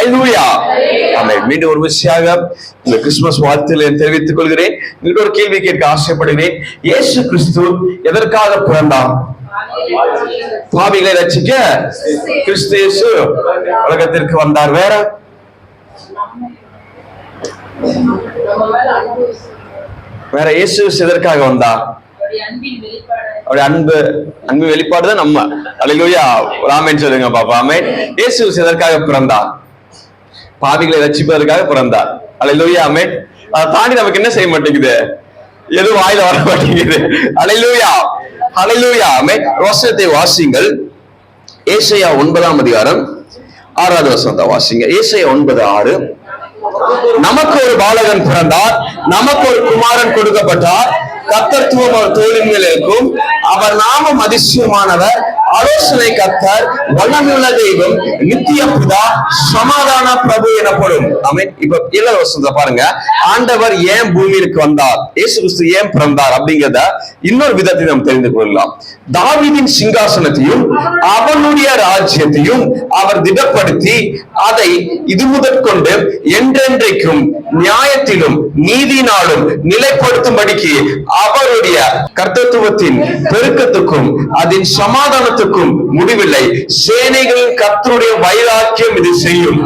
அல்லேலூயா. ஆமென். மீண்டும் ஒரு விஷயமாக இந்த கிறிஸ்துமஸ் வாழ்த்துக்களை தெரிவித்துக் கொள்கிறேன். ஒரு கேள்வி கேட்க ஆசைப்படுகிறேன். இயேசு கிறிஸ்து எதற்காக பிறந்தார்? பாவிகளை ரட்சிக்க கிறிஸ்து இயேசு உலகத்திற்கு வந்தார். வேற இயேசு எதற்காக வந்தார்? அவருடைய அன்பு வெளிப்பாடுதான் நம்ம. அல்லேலூயா. ஆமென் சொல்லுங்க பாப்பா. ஆமென். இயேசு எதற்காக பிறந்தார்? பாவிகளை ரட்சிப்பதற்காக பிறந்தார். அல்லேலூயா. ஆமென். அதை தாண்டி நமக்கு என்ன செய்ய மாட்டேங்குது? எதுவும் வாயில வர மாட்டேங்குது. அல்லேலூயா. அல்லேலூயா. ஆமென். வசனத்தை வாசிங்கள். ஏசாயா 9:6 வாசிங்க. ஏசாயா 9:6. நமக்கு ஒரு பாலகன் பிறந்தார், நமக்கு ஒரு குமாரன் கொடுக்கப்பட்டார், கர்த்தத்துவம் அவர் தோளின் மேல் இருக்கும், அவர் நாமம் அதிசயமானவர், ஆலோசனை கர்த்தர், வல்லமையுள்ள தெய்வம், நித்திய பிதா, சமாதான பிரபு எனப்படும். ஆமென். இப்ப 7வது வசனத்தை பாருங்க. ஆண்டவர் ஏன் பூமிக்கு வந்தார், இயேசு கிறிஸ்து ஏன் பிறந்தார் அப்படிங்கிறத இன்னொரு விதத்தை நாம் தெரிந்து கொள்ளலாம். தாவீதின் சிங்காசனத்தையும் அவனுடைய ராஜ்யத்தையும் அவர் திடப்படுத்தி அதை இது முதற்கொண்டு என்றென்றைக்கும் நியாயத்திலும் நீதினாலும் நிலைப்படுத்தும்படிக்கு அவருடைய கர்த்தத்துவத்தின் பெருக்கத்துக்கும் அதன் சமாதானத்துக்கும் முடிவில்லை. சேனைகளின் கர்த்தருடைய வைராக்கியம் இது செய்யும்.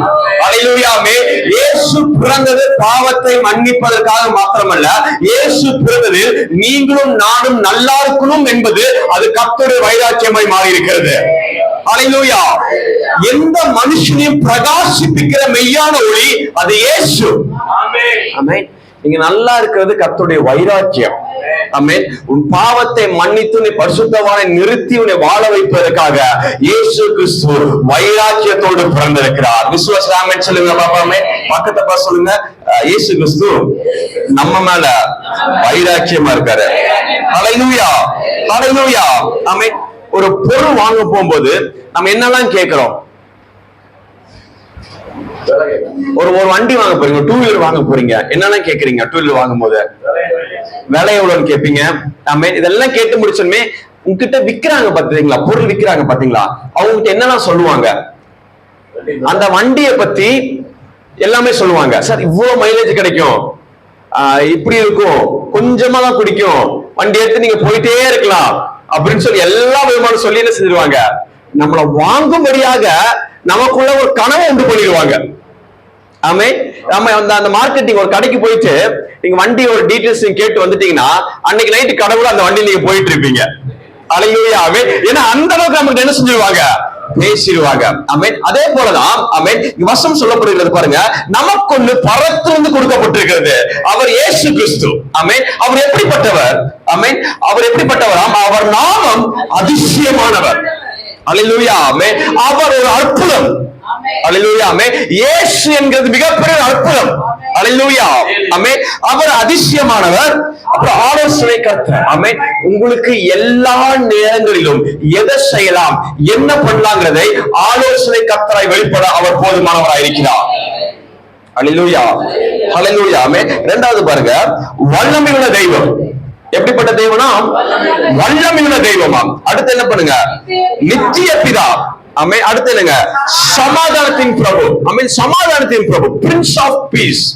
அல்லேலூயா. இயேசு பிறந்தது பாவத்தை மன்னிப்பதற்காக மாத்திரமல்ல, இயேசு பிறந்தது நீங்களும் நானும் நல்லா இருக்கணும் என்பது அது கர்த்தருடைய வைராக்கியமாய் மாறி இருக்கிறது. அல்லேலூயா. எந்த மனுஷனையும் பிரகாசிப்பிக்கிற மெய்யான ஒளி அது இயேசு. ஆமென். நீங்க நல்லா இருக்கிறது கர்த்தருடைய வைராக்கியம். ஆமென். உன் பாவத்தை மன்னித்து உன்னை பரிசுத்தவானை நிறுத்தி உன்னை வாழ வைப்பதற்காக இயேசு கிறிஸ்து வைராக்கியத்தோடு பிறந்திருக்கிறார். விசுவாச ஆமென் சொல்லுங்க பாப்பா. பக்கத்தை பார்த்து சொல்லுங்க. இயேசு கிறிஸ்து நம்ம மேல வைராக்கியமா இருக்காரு. அல்லேலூயா. அல்லேலூயா. ஆமென். ஒரு பொருள் வாங்க போகும்போது நம்ம என்னெல்லாம் கேட்கிறோம்? ஒரு வண்டி வாங்க போறீங்க, 2 வீலர் வாங்க போறீங்க, என்னெல்லாம் கேக்குறீங்க? 2 வீலர் வாங்கும் போது விலை எவ்வளவுன்னு கேட்பீங்க. இதெல்லாம் கேட்டு முடிச்சோமே உங்ககிட்ட விக்கிறாங்க பாத்தீங்களா, பொருள் விக்கிறாங்க பாத்தீங்களா, அவங்க என்னெல்லாம் சொல்லுவாங்க? அந்த வண்டியை பத்தி எல்லாமே சொல்லுவாங்க. சார் இவ்வளவு மைலேஜ் கிடைக்கும், இப்படி இருக்கும், கொஞ்சமா தான் குடிக்கும், வண்டி எடுத்து நீங்க போயிட்டே இருக்கலாம் அப்படின்னு சொல்லி எல்லா விதமான சொல்லி என்ன செஞ்சிருவாங்க? நம்மளை வாங்கும்படியாக நமக்குள்ள ஒரு கனவை உண்டு பண்ணிடுவாங்க. ஆமே. நம்ம அந்த மார்க்கெட்டிங் ஒரு கடைக்கு போயிட்டு நீங்க வண்டி ஒரு டீடைல்ஸ் கேட்டு வந்துட்டீங்கன்னா அன்னைக்கு நைட்டு கடவுள அந்த வண்டி நீங்க போயிட்டு இருப்பீங்க. அல்லேலூயா. ஆமென். ஏன்னா அந்த அளவுக்கு நமக்கு என்ன செஞ்சிருவாங்க? பேசிடுவாங்க. ஆமென். அதே போலதான் ஆமென் வசனம் சொல்லப்படுகிறது பாருங்க. நமக்கு ஒன்று பரத்திலிருந்து கொடுக்கப்பட்டிருக்கிறது. அவர் இயேசு கிறிஸ்து. ஆமென். அவர் எப்படிப்பட்டவர்? ஆமென். அவர் எப்படிப்பட்டவராம்? அவர் நாமம் அதிசயமானவர். அல்லேலூயா. ஆமென். அவர் ஒரு அற்புதம். அல்லேலூயா. ஆமென். இயேசு என்கிறது மிகப்பெரிய அற்புதம். அல்லேலூயா. ஆமென். அவர் அதிசயமானவர். அப்புறம் ஆலோசனை கர்த்தர். ஆமென். உங்களுக்கு எல்லா நேரங்களிலும் எதை செய்யலாம், என்ன பண்ணலாங்கிறதை ஆலோசனை கர்த்தராய் வெளிப்பட அவர் போதுமானவராய் இருக்கிறார். அல்லேலூயா. அல்லேலூயா. ஆமென். இரண்டாவது பாருங்க, வல்லமையுள்ள தெய்வம். எப்படிப்பட்ட தெய்வம்னா வல்லமையுள்ள தெய்வமாம். அடுத்து என்ன பண்ணுங்க? நித்திய பிதா. ஆமென். அடுத்து என்னங்க? சமாதானத்தின் பிரபு. ஆமென். சமாதானத்தின் பிரபு, பிரின்ஸ் ஆஃப் பீஸ்.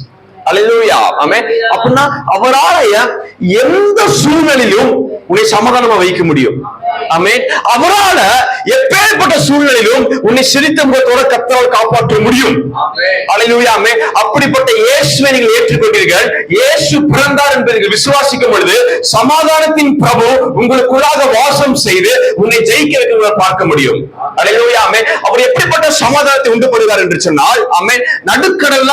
அல்லேலூயா. ஆமென். அப்படின்னா அவரால எந்த சூழ்நிலையிலும் உன்னை சமாதானமா வைக்க முடியும். ஆமென். அவரால எப்பேற்பட்ட சூழ்நிலையிலும் உன்னை சிரித்த முகத்தோட கர்த்தரால் காப்பாற்ற முடியும். அல்லேலூயா. ஆமென். அப்படிப்பட்ட இயேசுவை நீங்கள் ஏற்றுக்கொண்டீர்கள், இயேசு பிறந்தார் என்பதை விசுவாசிக்கும் பொழுது சமாதானத்தின் பிரபு உங்களுக்குள்ளாக வாசம் செய்து உன்னை ஜெயிக்க வைக்க பார்க்க முடியும். அல்லேலூயா. ஆமென். அவர் எப்படிப்பட்ட சமாதானத்தை உண்டு பண்ணுகிறார் என்று சொன்னால், ஆமென், நடுக்கடல்ல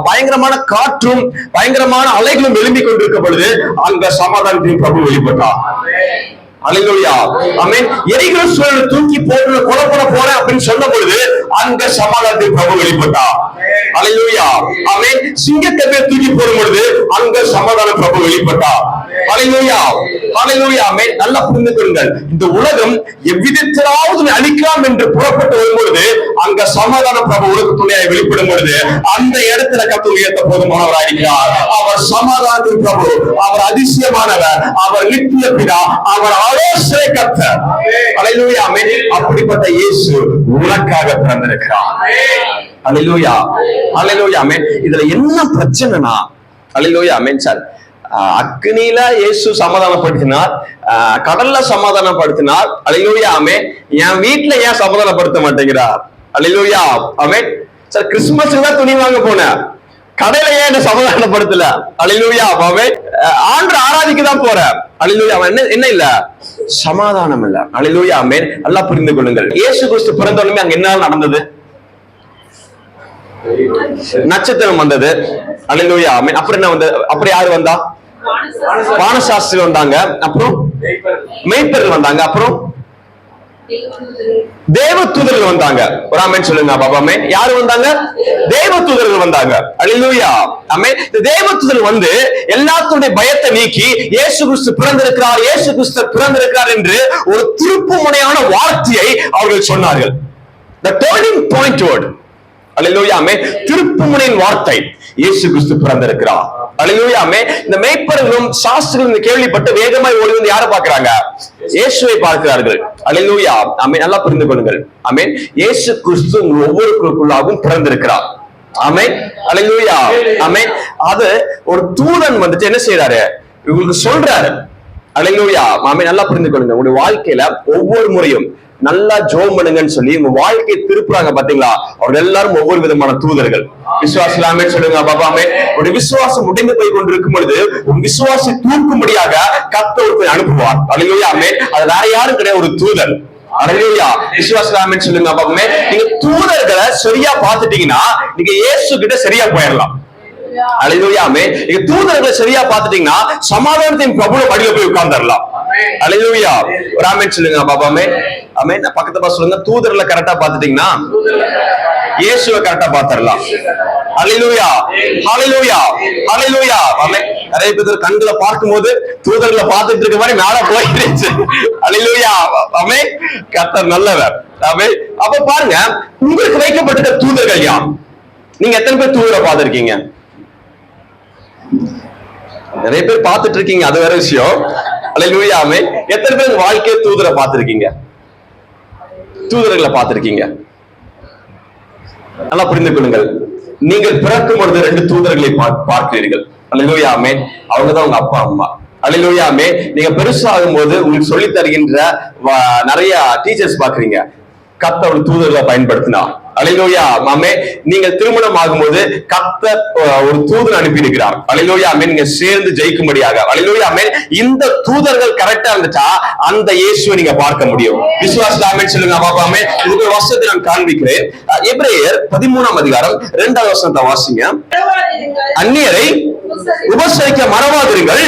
பயங்கரமான காற்றும் பயங்கரமான அலைகளும் எழும்பிக் கொண்டிருக்க பொழுது அங்க சமாதானத்தின் பிரபு வெளிப்பட்டார். அல்லேலூயா. ஆமென். எரிகிற சூழலை தூக்கி போட்டு கொலை பண்ண போறேன் அப்படின்னு சொன்ன பொழுது அங்க சமாதானத்தின் பிரபு வெளிப்பட்டார். அல்லேலூயா. ஆமென். சிங்கத்தை தூக்கி போடும் பொழுது அங்க சமாதான பிரபு வெளிப்பட்டார். அல்லேலூயா. அல்லேலூயா. ஆமென். நல்லா புரிந்து கொள்ளுங்கள். இந்த உலகம் எவ்விதத்திலாவது அழிக்கலாம் என்று புறப்பட்டு வரும்பொழுது அங்க சமாதான பிரபு உலக துணையாய் வெளிப்படும் பொழுது அந்த இடத்துல கர்த்தர் உயர்த்த போதுமானவராய் இருக்கிறார். அவர் சமாதானத்தின் பிரபு, அவர் அதிசயமானவர், அவர் நித்திய பிதா, அவர் ஆலோசனை கர்த்தர். அல்லேலூயா. ஆமென். அப்படிப்பட்ட இயேசு உனக்காக பிறந்திருக்கிறார். அல்லேலூயா, அல்லேலூயா, ஆமென். இதுல என்ன பிரச்சனைனா, அல்லேலூயா, ஆமென் சார், அக்னியில இயேசு சமாதானப்படுத்தினார், கடல்ல சமாதானப்படுத்தினார், அல்லேலூயா, ஆமென். என் வீட்டுல ஏன் சமாதானப்படுத்த மாட்டேங்கிறார்? அல்லேலூயா, ஆமென் சார். கிறிஸ்துமஸ்க்கு தான் துணி வாங்க போனேன், கடையில ஏன் என்ன சமாதானப்படுத்தல? அல்லேலூயா, ஆமென். ஆண்டு ஆராதிக்க தான் போறேன், அல்லேலூயா, என்ன இல்ல? சமாதானம் இல்ல. அல்லேலூயா, ஆமென். நல்லா புரிந்து கொள்ளுங்கள். இயேசு கிறிஸ்து பிறந்தோடனே அங்க என்ன நடந்தது? நட்சத்திரம் வந்தது, அல்லேலூயா, ஆமென். அப்புறம் என்ன வந்தது? அப்புறம் யாரு வந்தா? வானசாஸ்திரி வந்தாங்க, அப்புறம் மெய்ப்பர்கள் வந்தாங்க, அப்புறம் தேவதூதர்கள் வந்தாங்க. ஒரு ஆமென் சொல்லுங்க பாபாமே. யாரு வந்தாங்க? தேவதூதர்கள் வந்தாங்க, அல்லேலூயா, ஆமென். இந்த தேவதூதர்கள் வந்து எல்லாத்துடைய பயத்தை நீக்கி இயேசு கிறிஸ்து பிறந்திருக்கிறார், இயேசு கிறிஸ்து பிறந்திருக்கிறார் என்று ஒரு திருப்புமுனையான வார்த்தையை அவர்கள் சொன்னார்கள். The turning point word, அல்லேலூயா, ஆமென். திருப்புமுனையின் வார்த்தை, இயேசு கிறிஸ்து பிறந்திருக்கிறார், அல்லேலூயா, ஆமென். இந்த மேய்ப்பர்களும் சாஸ்திரிகளும் கேள்விப்பட்டு வேகமாய் ஓடி வந்து யாரை பார்க்கிறாங்க? இயேசுவை பார்க்கிறார்கள், அல்லேலூயா, ஆமென். நல்லா புரிந்து கொள்ளுங்கள், ஆமென். இயேசு கிறிஸ்து ஒவ்வொருவருக்குள்ளாகவும் பிறந்திருக்கிறார், ஆமென், அல்லேலூயா, ஆமென். அது ஒரு தூதன் வந்துட்டு என்ன செய்யறாரு? இவங்களுக்கு சொல்றாரு, அல்லேலூயா, ஆமென். நல்லா புரிந்து கொள்ளுங்க. உங்களுடைய வாழ்க்கையில ஒவ்வொரு முறையும் நல்லா ஜோம் பண்ணுங்கன்னு சொல்லி உங்க வாழ்க்கையை திருப்புறாங்க பாத்தீங்களா? அவர்கள் எல்லாரும் ஒவ்வொரு விதமான தூதர்கள். விசுவாசமே சொல்லுங்க பாபாமே. ஒரு விசுவாசம் முடிந்து போய் கொண்டிருக்கும் பொழுது உன் விசுவாசம் தூக்கும்படியாக கர்த்தர் அனுப்புவார், அல்லேலூயா, ஆமென். அது வேற யாரும் கிடையாது, ஒரு தூதர், அல்லேலூயா. விசுவாசமே சொல்லுங்க பாபாமே. நீங்க தூதர்களை சரியா பாத்துட்டீங்கன்னா நீங்க இயேசு கிட்ட சரியா போயிடலாம், அல்லேலூயா, ஆமென். நீங்க தூதர்களை சரியா பாத்துட்டீங்கன்னா சமாதானத்தின் பிரபுல படியில போய் உட்கார்ந்துடலாம், அல்லேலூயா. ஒரு ஆமென் சொல்லுங்க பாபாமே, ஆமென். பக்கத்து பாஸ் சொல்லுங்க, தூதர்களை கரெக்டா பாத்துட்டீங்கன்னா இயேசுவை கரெக்டா பாத்துடலாம், அல்லேலூயா, அல்லேலூயா, அல்லேலூயா, ஆமென். நிறைய பேர் கண்களை பார்க்கும்போது தூதர்களை பார்த்துட்டு இருக்க மாதிரி மேல போயிடுச்சு, அல்லேலூயா, ஆமென். கர்த்தர் நல்லவர், ஆமென். அப்ப பாருங்க, உங்களுக்கு வைக்கப்பட்ட தூதர்கள் யார்? நீங்க எத்தனை பேர் தூதரை பார்த்திருக்கீங்க? நிறைய பேர் பார்த்துட்டு இருக்கீங்க, அது வேற விஷயம், அல்லேலூயா, ஆமென். எத்தனை பேர் வாழ்க்கையை தூதரை பார்த்திருக்கீங்க? தூதர்களை பார்த்திருக்கீங்க? நல்லா புரிந்து கொள்ளுங்கள். நீங்கள் பிறக்கும் பொழுது 2 தூதர்களை பார்க்கிறீர்கள், அல்லேலூயா, ஆமென். அவங்கதான் உங்க அப்பா அம்மா, அல்லேலூயா, ஆமென். நீங்க பெருசாகும் போது உங்களுக்கு சொல்லி தருகின்ற நிறைய டீச்சர்ஸ் பாக்குறீங்க, கர்த்தர் ஒரு தூதர்களை பயன்படுத்தினா, அல்லேலூயா, ஆமென். நீங்கள் திருமணம் ஆகும்போது கர்த்தர் ஒரு தூதன் அனுப்பி இருக்கிறார், அல்லேலூயா, ஆமென். நீங்க சேர்ந்து ஜெயிக்கும்படியாக, அல்லேலூயா, ஆமென். இந்த தூதர்கள் கரெக்டா இருந்துட்டா அந்த இயேசுவை நீங்க பார்க்க முடியும். விசுவாசம், ஆமென் சொல்லுங்க பாப்பா, ஆமென். இதுக்கு ஒரு வசனத்தை நான் காண்பிக்கிறேன். எபிரேயர் 13ஆம் அதிகாரம் 2வது வசனத்தை வாசிங்க. அந்நியரை உபசரிக்க மறவாதிருங்கள்,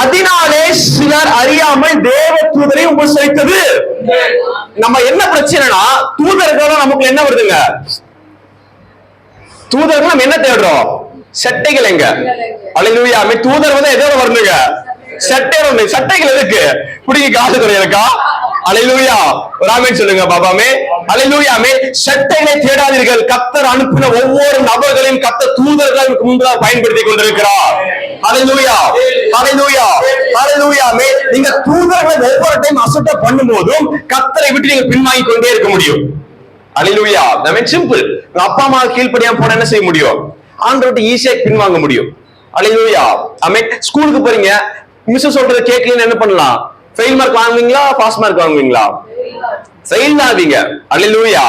அதனாலே சிலர் அறியாமல் தேவ தூதரை உபசரித்தது. நம்ம என்ன பிரச்சனைனா, தூதர்கள் நமக்கு என்ன வருதுங்க? தூதர்கள் நம்ம என்ன தேடுறோம்? சட்டைகள் எங்க? அல்லேலூயா, தூதர் வந்து எதோட வரணுங்க? சட்டைகள் எதுக்கு? பிடிங்க காசு கிடையாதுக்கா, அல்லேலூயா, ஒரு ஆமென் சொல்லுங்க பாபாமே, அல்லேலூயா, ஆமென். சட்டைகளை தேடாதீர்கள், கர்த்தர் அனுப்பின ஒவ்வொரு நபர்களையும் கர்த்தர் தூதர்களுக்கு முன்பாக பயன்படுத்தி கொண்டிருக்கிறார், அல்லேலூயா, அல்லேலூயா, அல்லேலூயா, ஆமென். நீங்க தூதர்களை ஒவ்வொரு டைம் அசட்டை பண்ணும் போதும் கர்த்தரை விட்டு நீங்க பின்வாங்கி கொண்டே இருக்க முடியும், அல்லேலூயா, ஆமென். சிம்பிள். அப்பா அம்மா கீழ்ப்படியாம போனா என்ன செய்ய முடியும்? ஆண்டவர்கிட்ட ஈஸியா பின்வாங்க முடியும், அல்லேலூயா, ஆமென். ஸ்கூலுக்கு போறீங்க, மிஸ் சொல்றத கேட்கலன்னு என்ன பண்ணலாம்? ஃபெயில் மார்க் வாங்குவீங்களா, பாஸ் மார்க் வாங்குவீங்களா? ஃபெயில் ஆவீங்க, அல்லேலூயா,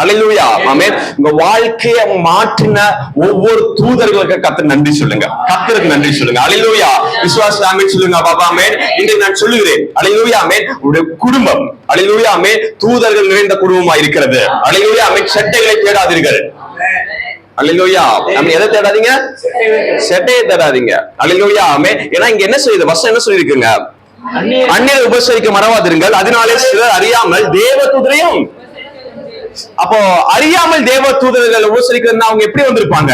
அல்லேலூயா, ஆமென். உங்க வாழ்க்கையை மாற்றின ஒவ்வொரு தூதர்களுக்கு கர்த்தர் நன்றி சொல்லுங்க, கர்த்தருக்கு நன்றி சொல்லுங்க, அல்லேலூயா. விசுவாசம், ஆமென் சொல்லுங்க பாபா, ஆமென். இன்றைக்கு நான் சொல்லுகிறேன், அல்லேலூயா, ஆமென். உங்களுடைய குடும்பம், அல்லேலூயா, ஆமென், தூதர்கள் நிறைந்த குடும்பமா இருக்கிறது, அல்லேலூயா, ஆமென். சட்டைகளை தேடாதீர்கள், அல்லேலூயா, ஆமென். எதை தேடாதீங்க? சட்டையை தேடாதீங்க, அல்லேலூயா, ஆமென். ஏன்னா இங்க என்ன சொல்லுது? வசனம் என்ன சொல்லிருக்குங்க? அந்நியரை உபசரிக்க மறவாதிருங்கள், அதனாலே சிலர் அறியாமல் தேவ தூதரையும். அப்போ அறியாமல் தேவ தூதர்கள் உபசரிக்கிறதுனா அவங்க எப்படி வந்திருப்பாங்க?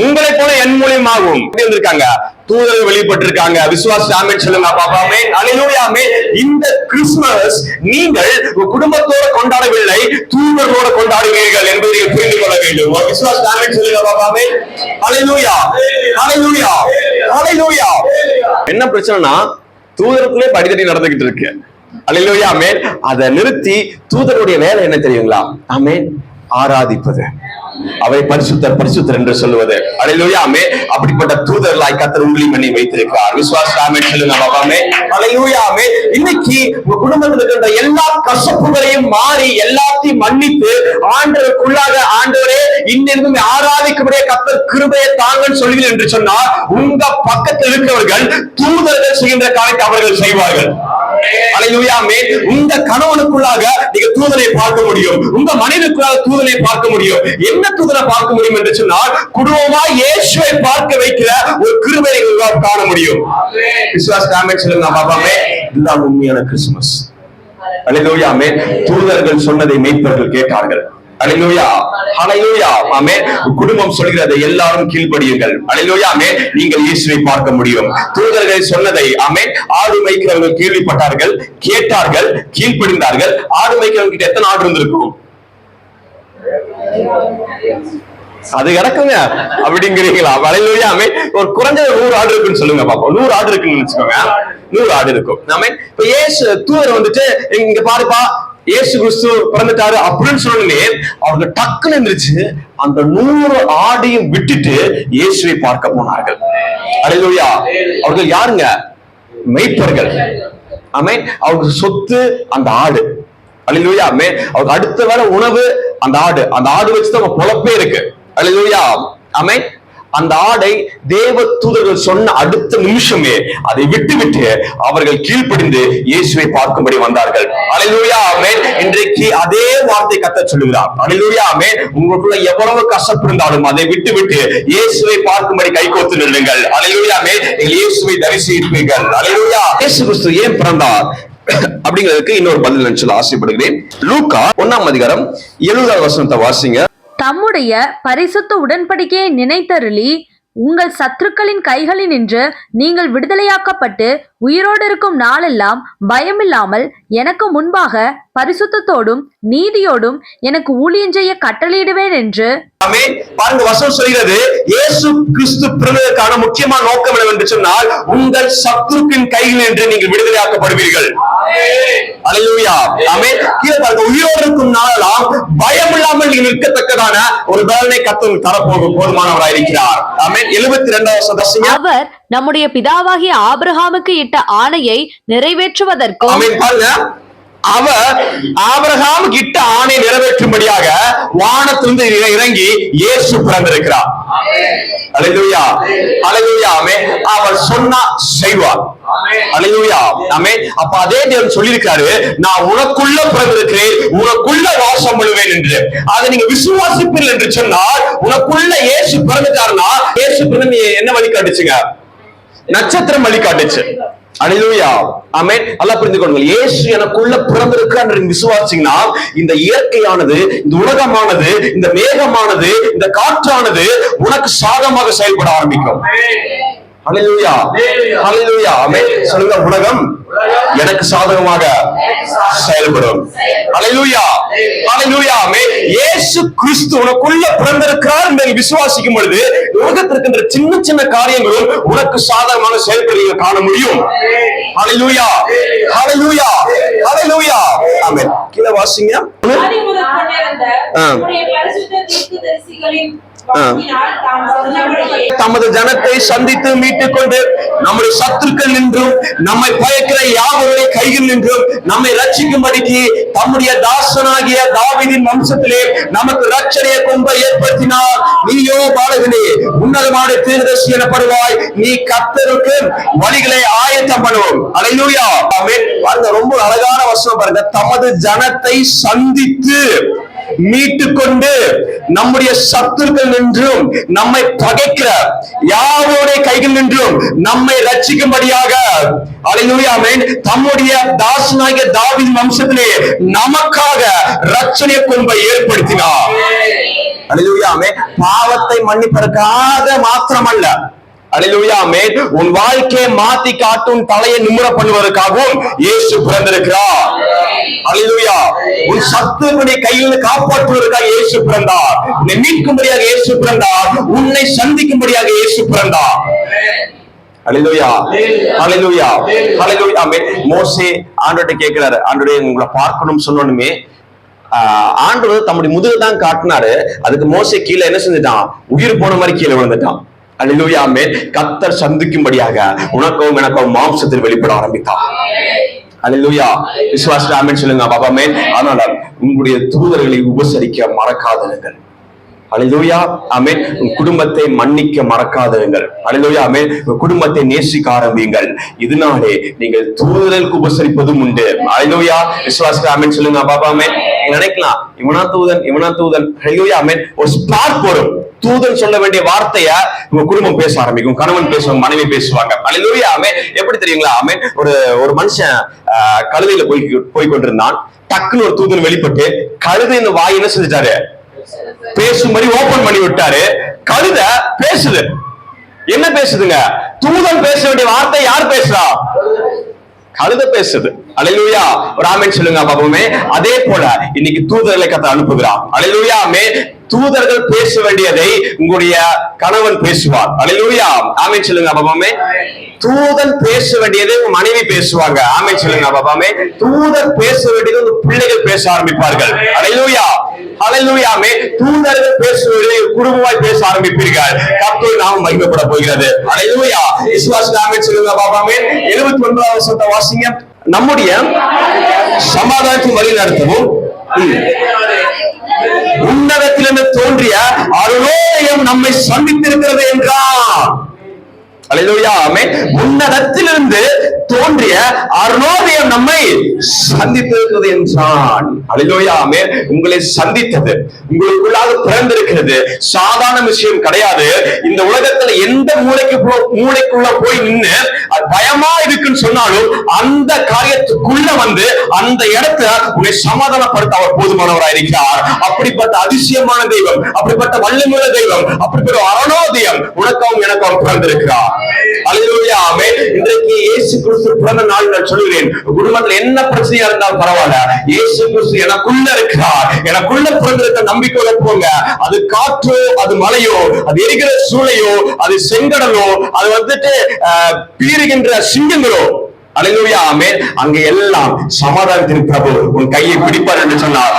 உங்களை போல என் மூலியமாகவும் எப்படி வந்திருக்காங்க? தூதர்கள் வெளிப்பட்டிருக்காங்க. விசுவாசம், ஆமென் சொல்லுங்க பாப்பா, ஆமென். அல்லேலூயா, ஆமென். இந்த கிறிஸ்துமஸ் நீங்கள் குடும்பத்தோட கொண்டாடவில்லை, தூதர்களோட கொண்டாடுவீர்கள் என்பதை நீங்கள் புரிந்து கொள்ள வேண்டும். விசுவாசம், ஆமென் சொல்லுங்க பாப்பா, ஆமென். அல்லேலூயா, அல்லேலூயா, அல்லேலூயா. என்ன பிரச்சனைனா, தூதருக்குள்ளே படித்தடி நடந்துகிட்டு இருக்கு, அல்லேலூயா ஆமென். அதை நிறுத்தி தூதருடைய வேலை என்ன தெரியுங்களா? ஆமென், ஆராதிப்பது, அவை பரிசுத்தர் பரிசுத்தர் என்று சொல்லுவது. அல்லேலூயா ஆமென். அப்படிப்பட்ட தூதர்களாய் கர்த்தர் உங்களையும் என்னை வைத்திருக்கிறார். விசுவாசம் ஆமென் சொல்லுங்க பாபாமே. அல்லேலூயா ஆமென். இன்னைக்கு உங்க குடும்பத்தில் இருக்கின்ற எல்லா கசப்புகளையும் மாறி எல்லாத்தையும் மன்னித்து ஆண்டவருக்குள்ளாக, ஆண்டவரே இன்னும் ஆராதிக்கக்கூடிய கர்த்தர் கிருபையை தாங்கன்னு சொல்லுங்கள் என்று சொன்னால், உங்க பக்கத்தில் இருக்கிறவர்கள் தூதர்கள் செய்கின்ற காரியத்தை அவர்கள் செய்வார்கள். அல்லேலூயா ஆமென். உங்க கணவனுக்குள்ளாக நீங்க தூதனை பார்க்க முடியும், உங்க மனைவிக்குள்ளாக தூதனை பார்க்க முடியும். என்ன தூதனை பார்க்க முடியும் என்று சொன்னால், குடும்பமா இயேசுவை பார்க்க வைக்கிற ஒரு கிருபையை உங்களால் காண முடியும். விசுவாசம் ஆமென் சொல்லுங்க பாபாமே. இதுதான் உண்மையான கிறிஸ்துமஸ். அல்லேலூயா ஆமென். தூதர்கள் சொன்னதை மேய்ப்பர்கள் கேட்டார்கள். அல்லேலூயா ஹல்லேலூயா ஆமென். குடும்பம் சொல்கிறது எல்லாரும் கீழ்ப்படியுங்கள். அல்லேலூயா ஆமென். நீங்கள் இயேசுவை பார்க்க முடியும். தூதர்கள் சொன்னதை ஆமென் ஆடு மேய்க்கிறவர்கள் கேள்விப்பட்டார்கள், கேட்டார்கள், கீழ்ப்படிந்தார்கள். ஆடு மேய்க்கிறவங்க கிட்ட எத்தனை ஆடு இருந்திருக்கும்? அது கிடக்குங்க அப்படிங்கிறீங்களா? அல்லேலூயா ஆமென். ஒரு குறைஞ்ச 100 ஆடு இருக்குன்னு சொல்லுங்க பாப்போம். 100 ஆடு இருக்குன்னு நினைச்சுக்கோங்க. 100 ஆடு இருக்கும். ஆமென். இப்ப இயேசு தூதர் வந்துட்டு இங்க பாருப்பா இயேசு கிறிஸ்து பிறந்துட்டாரு அப்படின்னு சொன்னே அவங்க டக்குன்னு இருந்துச்சு. அந்த 100 ஆடையும் விட்டுட்டு இயேசுவை பார்க்க போனார்கள். அல்லேலூயா. அவர்கள் யாருங்க? மேய்ப்பர்கள். ஆமென். அவங்க சொத்து அந்த ஆடு. அல்லேலூயா ஆமென். அவங்க அடுத்த வேளை உணவு அந்த ஆடு. அந்த ஆடு வச்சுதான் அவங்க பொழப்பே இருக்கு. அல்லேலூயா ஆமென். அந்த ஆடை தேவ தூதர்கள் சொன்ன அடுத்த நிமிஷமே அதை விட்டு அவர்கள் கீழ்ப்படிந்து இயேசுவை பார்க்கும்படி வந்தார்கள். அல்லேலூயா ஆமென். இன்றைக்கு அதே வார்த்தை கர்த்தர் சொல்லுகிறார். அல்லேலூயா ஆமென். உங்களுக்குள்ள எவ்வளவு கசப்பு இருந்தாலும் அதை விட்டு இயேசுவை பார்க்கும்படி கைகோத்து நில்லுங்கள். அல்லேலூயா ஆமென். நீங்கள் இயேசுவை தரிசிப்பீர்கள். அல்லேலூயா. இயேசு கிறிஸ்து ஏன் பிறந்தார் அப்படிங்கிறதுக்கு இன்னொரு பதில் நான் சொல்ல ஆசைப்படுகிறேன். லூக்கா 1ஆம் அதிகாரம் 70வது வசனத்தை வாசிங்க. தம்முடைய பரிசுத்த உடன்படிக்கையை நினைத்தருளி உங்கள் சத்துருக்களின் கைகளினின்று நீங்கள் விடுதலையாக்கப்பட்டு உயிரோடு இருக்கும் நாளெல்லாம் பயமில்லாமல் எனக்கு முன்பாக பரிசுத்தத்தோடும் நீதியோடும் எனக்கு ஊழியம் செய்ய கட்டளையிடுவேன் என்று. பாருங்க வசனம் சொல்கிறது, இயேசு கிறிஸ்து பிறந்ததற்கான முக்கியமான நோக்கம் என்னவென்று சொன்னால், உங்கள் சத்துருக்கின் கையில் என்று நீங்கள் விடுதலையாக்கப்படுவீர்கள். அல்லேலூயா ஆமென். கீழே பாருங்க, உயிரோடு இருக்கும் நாளெல்லாம் பயமில்லாமல் நீங்கள் நிற்கத்தக்கதான ஒரு பலனை கர்த்தர் தரப்போகும் போதுமானவராய் இருக்கிறார். ஆமென். 72வது வசனம். அவர் நம்முடைய பிதாவாகிய ஆபிரகாமுக்கு இட்ட ஆணையை நிறைவேற்றுவதற்கும். ஆமென். பாருங்க, அவர் ஆபிரகாமுக்கு இட்ட ஆணை நிறைவேற்றும்படியாக வானத்திலிருந்து இறங்கி இயேசு பிறந்திருக்கிறார். அல்லேலூயா அல்லேலூயா ஆமென். அவர் சொன்னா செய்வார். அல்லேலூயா ஆமென். அப்ப அதே தேவன் சொல்லியிருக்காரு, நான் உனக்குள்ள பிறந்திருக்கிறேன், உனக்குள்ள வாசம் பண்ணுவேன் என்று. அதை நீங்க விசுவாசிப்பீர்கள் என்று சொன்னால், உனக்குள்ள இயேசு பிறந்துட்டாருன்னா, இயேசு பிறந்து என்ன வழி காட்டுச்சுங்க? நட்சத்திரம் வழி காட்டுச்சு. அல்லேலூயா ஆமென். நல்லா புரிந்து கொள்ளுங்கள். இயேசு எனக்குள்ள பிறந்திருக்கிறார் என்று விசுவாசிங்கன்னா, இந்த இயற்கையானது, இந்த உலகமானது, இந்த மேகமானது, இந்த காற்றானது உனக்கு சாதகமாக செயல்பட ஆரம்பிக்கும். அல்லேலூயா அல்லேலூயா ஆமென். சொல்லுங்க, உலகம் எனக்கு சாதகமாக செயல்படும். அல்லேலூயா அல்லேலூயா ஆமென். இயேசு கிறிஸ்து உனக்குள்ள பிறந்திருக்கிறார் என்று விசுவாசிக்கும் பொழுது, உலகத்தில் இருக்கின்ற சின்ன சின்ன காரியங்களும் உனக்கு சாதகமாக செயல்படுவதை காண முடியும். அல்லேலூயா அல்லேலூயா அல்லேலூயா ஆமென். கீழே வாசிங்க. தமது ஜனத்தை சந்தித்து மீட்டுக் கொண்டு நம்முடைய சத்துருக்கள் நின்றும் நம்மை பயக்கிற யாவருடைய கையில் நின்றும் நம்மை ரட்சிக்கும்படிக்கு தம்முடைய தாசனாகிய தாவீதின் வம்சத்திலே நமக்கு ரட்சணையை கொம்பை ஏற்படுத்தினார். நீயோ பாலகனே, உன்னதமான தீர்க்கதரிசி எனப்படுவாய். நீ கர்த்தருக்கு வழிகளை ஆயத்தம் பண்ணுவோம். அல்லேலூயா ஆமென். பாருங்க, ரொம்ப அழகான வசனம் பாருங்க. தமது ஜனத்தை சந்தித்து மீட்டுக்கொண்டு நம்முடைய சத்துருக்கள் நின்றும் நம்மை பகைக்கிற யாரோடைய கைகள் நின்றும் நம்மை ரட்சிக்கும்படியாக, அல்லேலூயா ஆமென், தம்முடைய தாசனாகிய தாவீதின் வம்சத்திலே நமக்காக ரட்சணை கொம்பை ஏற்படுத்தினார். அல்லேலூயா ஆமென். பாவத்தை மன்னிப்பதற்காக மாத்திரமல்ல, அல்லேலூயா ஆமென், உன் வாழ்க்கையை மாத்தி காட்டும், தலையை நிமிர பண்ணுவதற்காகவும் இயேசு பிறந்திருக்கிறார். அல்லேலூயா. உன் சத்துருடைய கையில் காப்பாற்றுவதற்காக இயேசு பிறந்தார். உன்னை மீட்கும்படியாக இயேசு பிறந்தார். உன்னை சந்திக்கும்படியாக இயேசு பிறந்தார். அல்லேலூயா, அல்லேலூயா, அல்லேலூயா. ஆமென். மோசே ஆண்டவர்ட்ட கேட்கிறாரு, ஆண்டவரே உங்களை பார்க்கணும்னு சொன்னோனுமே ஆண்டவர் தம்முடைய முதுகு தான் காட்டினாரு. அதுக்கு மோசே கீழே என்ன செஞ்சுட்டான்? உயிர் போன மாதிரி கீழே விழுந்துட்டான். அல்லேலூயா. ஆமென். கர்த்தர் சந்திக்கும்படியாக உனக்கும் எனக்கும் மாம்சத்தில் வெளிப்பட ஆரம்பித்தான். அல்லேலூயா. விசுவாசத்துல ஆமென் சொல்லுங்க பாபா. ஆமென். அதனால உங்களுடைய தூதர்களை உபசரிக்க மறக்காதிருங்கள். அல்லேலூயா. ஆமென். உன் குடும்பத்தை மன்னிக்க மறக்காதிருங்கள். அல்லேலூயா. ஆமென். உன் குடும்பத்தை நேசிக்க ஆரம்பியுங்கள். இதனாலே நீங்கள் தூதர்களுக்கு உபசரிப்பதும் உண்டு. அல்லேலூயா. விசுவாசத்துல ஆமென் சொல்லுங்க பாபா. ஆமென். நினைக்கலாம் இவனா தூதன், இவனா தூதன். அல்லேலூயா. ஆமென். ஒரு ஸ்பார்க் வரும். தூதன் சொல்ல வேண்டிய வார்த்தைய உங்க குடும்பம் பேச ஆரம்பிக்கும், கணவன் பேசுவாங்க, மனைவி பேசுவாங்க. அல்லேலூயா. ஆமென். எப்படி தெரியுங்களா? ஆமென். ஒரு மனுஷன் கழுதையில போய் கொண்டிருந்தான். டக்குன்னு ஒரு தூதன் வெளிப்பட்டு கழுதையின் வாய் என்ன செஞ்சுட்டாரு? பேசும்படி ஓபன் பண்ணி விட்டாரு. கழுதை பேசுது. என்ன பேசுதுங்க? தூதன் பேச வேண்டிய வார்த்தை யார் பேசுறா? கழுதை பேசுது. அல்லேலூயா. ஒரு ஆமென் சொல்லுங்க பாப்போமே. அதே போல இன்னைக்கு தூதர்களை கர்த்தர் அனுப்புகிறார். அல்லேலூயா. ஆமென். தூதர்கள் பேச வேண்டியதை உங்களுடைய கணவன் பேசுவார். அல்லேலூயா. ஆமென் சொல்லுங்க பாப்போமே. தூதன் பேச வேண்டியதை உங்க மனைவி பேசுவாங்க. ஆமென் சொல்லுங்க பாப்போமே. தூதர் பேச வேண்டியதை உங்க பிள்ளைகள் பேச ஆரம்பிப்பார்கள். அல்லேலூயா, அல்லேலூயா. ஆமென். தூதர்கள் பேச வேண்டியதை குடும்பமாய் பேச ஆரம்பிப்பீர்கள். கர்த்தருடைய நாமம் மகிமைப்பட போகிறது. அல்லேலூயா. விசுவாசத்துல ஆமென் சொல்லுங்க பாப்போமே. 79வது வசனத்தை வாசிங்க. நம்முடைய சமாதானத்தை வழி நடத்தவும் உன்னதத்திலிருந்து தோன்றிய அருளோயம் நம்மை சந்தித்திருக்கிறது என்றார். அல்லேலூயா. ஆமென். உன்னதத்திலிருந்து தோன்றிய அருளோயம் நம்மை சந்தித்திருக்கிறது என்றான். அல்லேலூயா. ஆமென். உங்களை சந்தித்தது, உங்களுக்குள்ளாக பிறந்திருக்கிறது சாதாரண விஷயம் கிடையாது. இந்த உலகத்துல எந்த மூளைக்குள்ள போய் நின்று அது பயமா இருக்குன்னு சொன்னாலும் அந்த காரியத்துக்குள்ள வந்து அந்த இடத்துல உங்களை சமாதானப்படுத்த அவர் போதுமானவராக இருக்கிறார். அப்படிப்பட்ட அதிசயமான தெய்வம், அப்படிப்பட்ட வல்லமையுள்ள தெய்வம், அப்படிப்பட்ட அருளோதயம் உனக்கும் எனக்கும் பிறந்திருக்கிறார். அல்லேலூயா. ஆமென். இன்றைக்கு இயேசு கிறிஸ்து பிறந்த நாள் நான் சொல்கிறேன். குடும்பத்தில் என்ன பிரச்சனையா இருந்தாலும் பரவாயில்ல, இயேசு கிறிஸ்து எனக்குள்ள இருக்கிறார். எனக்குள்ள பிறந்திருக்க நம்பிக்கையோட போங்க. அது காற்றோ, அது மலையோ, அது எரிகிற சூளையோ, அது செங்கடலோ, அது வந்துட்டு பீறுகின்ற சிங்கங்களோ, அல்லேலூயா. ஆமென். அங்க எல்லாம் சமாதானத்தின் பிரபு உன் கையை பிடிப்பார் என்று சொன்னார்.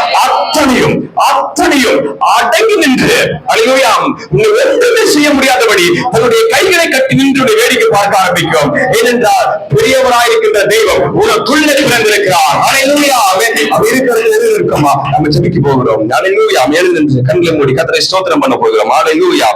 அத்தனையும் அடங்கி நின்று, அல்லேலூயா, உன்னை ஒன்றுமே செய்ய முடியாதபடி தன்னுடைய கைகளை கட்டி நின்று வேடிக்கை பார்க்க ஆரம்பிக்கும். ஏனென்றால் பெரியவராயிருக்கின்ற தெய்வம் உனக்குள்ளே பிறந்திருக்கிறார். அல்லேலூயா. ஆமென். அவர் இருக்கிறது இருக்குமா? நம்ம ஜெபிக்க போகிறோம். அல்லேலூயா. எழுந்து கண்களை மூடி கர்த்தரை ஸ்தோத்திரம் பண்ண போகிறோம். அல்லேலூயா.